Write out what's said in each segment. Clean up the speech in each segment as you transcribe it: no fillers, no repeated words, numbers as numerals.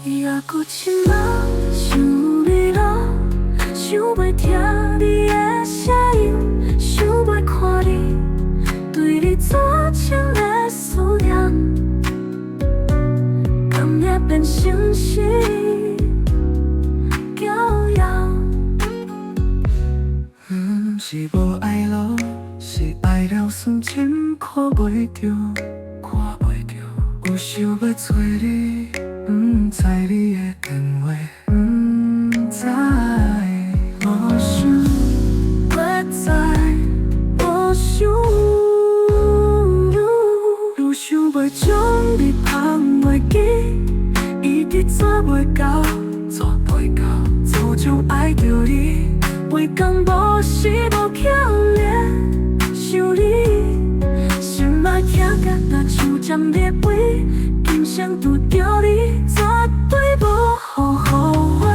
也搁深梦，想你咯，想要听你的声音，想要看你，对你做情的思念，甘也变成是骄阳。是无爱咯，是爱了算真看袂着，看袂着。有想要找你，不知你的电话，不知。无想要知，无想，愈想袂将你放袂记，一直做袂到，做袂到，就将爱着你，每天无时无刻咧想你，心爱听甲若像针咧飞，今生拄着你，绝对无后悔。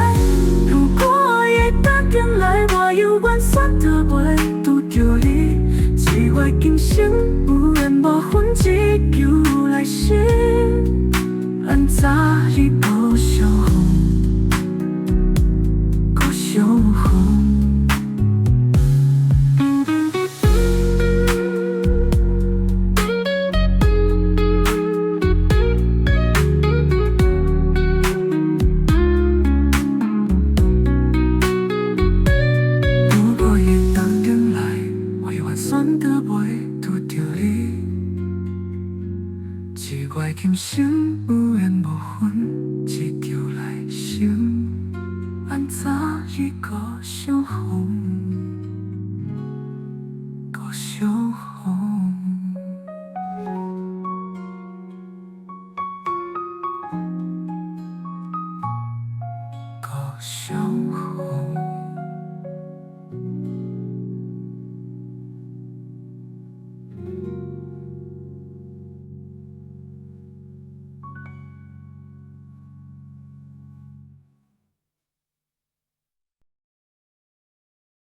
如果我会答应来，我永远选择袂拄着你，只愿今生有缘无分，只求来世，安怎你无相逢，搁相逢。选择袂拄着你，只怪今生有缘无分，只求来生，安怎你搁相逢？